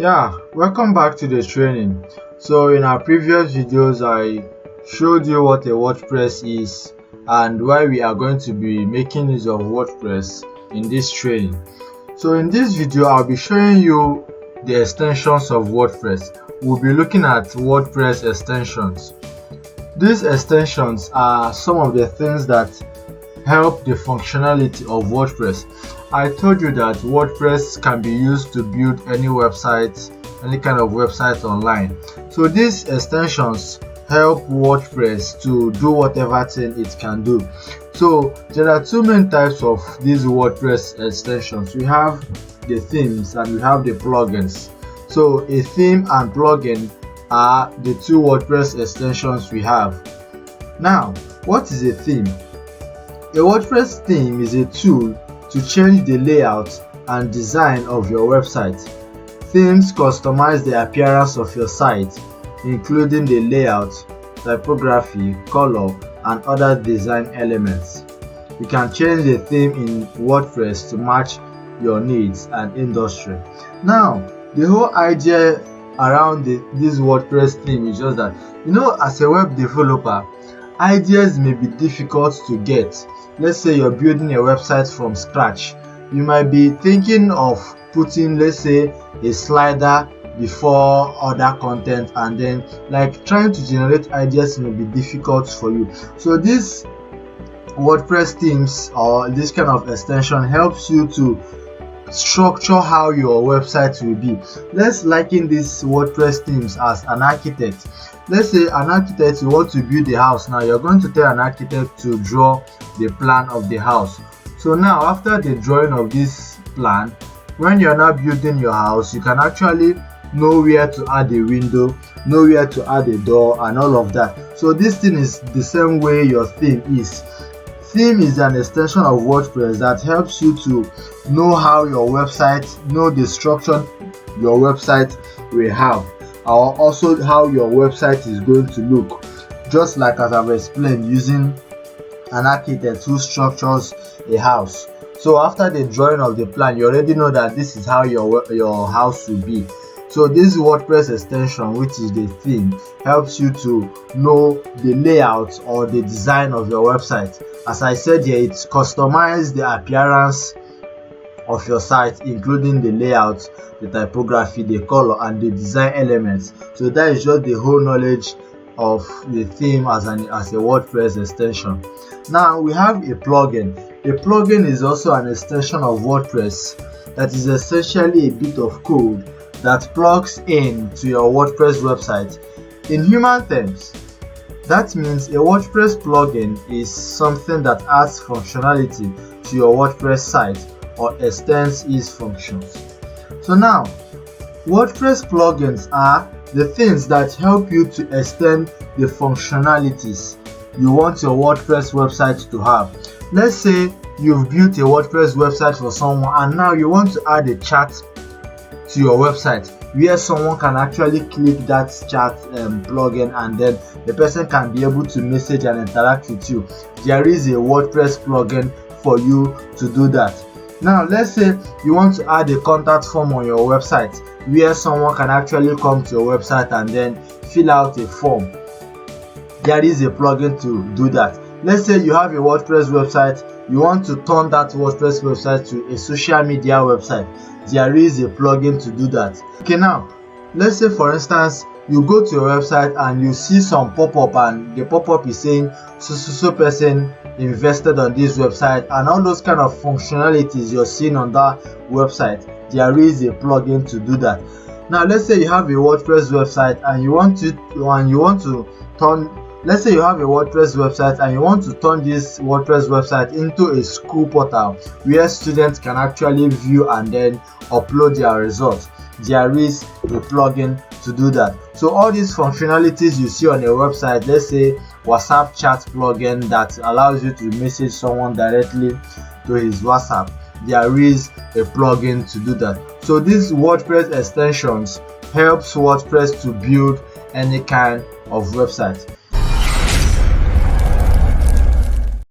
Yeah, welcome back to the training. So in our previous videos I showed you what a WordPress is and why we are going to be making use of WordPress in this training. So in this video I'll be showing you the extensions of WordPress. We'll be looking at WordPress extensions. These extensions are some of the things that help the functionality of WordPress. I told you that WordPress can be used to build any website, any kind of website online. So these extensions help WordPress to do whatever thing it can do. So there are two main types of these WordPress extensions. We have the themes and we have the plugins. So a theme and plugin are the two WordPress extensions we have. Now, what is a theme? A WordPress theme is a tool to change the layout and design of your website. Themes customize the appearance of your site, including the layout, typography, color, and other design elements. You can change the theme in WordPress to match your needs and industry. Now, the whole idea around this WordPress theme is just that, as a web developer, ideas may be difficult to get. Let's say you're building a website from scratch. You might be thinking of putting, let's say, a slider before other content, and then trying to generate ideas may be difficult for you. So this WordPress themes or this kind of extension helps you to structure how your website will be. Let's liken this WordPress themes as an architect. Let's say an architect, you want to build a house. Now you're going to tell an architect to draw the plan of the house. So now after the drawing of this plan, when you're now building your house, you can actually know where to add a window, know where to add a door, and all of that. So this thing is the same way your theme is. Theme is an extension of WordPress that helps you to know how your website, know the structure your website will have, or also how your website is going to look, just like as I've explained, using an architect who structures a house. So after the drawing of the plan, you already know that this is how your house will be. So this WordPress extension, which is the theme, helps you to know the layout or the design of your website. As I said here, it's customized the appearance of your site, including the layout, the typography, the color, and the design elements. So that is just the whole knowledge of the theme as a WordPress extension. Now we have a plugin. A plugin is also an extension of WordPress that is essentially a bit of code that plugs in to your WordPress website. In human terms, that means a WordPress plugin is something that adds functionality to your WordPress site or extends its functions. So now, WordPress plugins are the things that help you to extend the functionalities you want your WordPress website to have. Let's say you've built a WordPress website for someone and now you want to add a chat to your website where someone can actually click that chat plugin and then the person can be able to message and interact with you. There is a WordPress plugin for you to do that. Now let's say you want to add a contact form on your website where someone can actually come to your website and then fill out a form. There is a plugin to do that. Let's say you have a WordPress website, you want to turn that WordPress website to a social media website. There is a plugin to do that. Okay, now let's say for instance you go to your website and you see some pop-up and the pop-up is saying so person invested on this website and all those kind of functionalities you're seeing on that website. There is a plugin to do that. Now let's say you have a WordPress website and you want to turn. Let's say you have a WordPress website and you want to turn this WordPress website into a school portal where students can actually view and then upload their results. There is a plugin to do that. So all these functionalities you see on a website, let's say WhatsApp chat plugin that allows you to message someone directly to his WhatsApp, there is a plugin to do that. So these WordPress extensions helps WordPress to build any kind of website.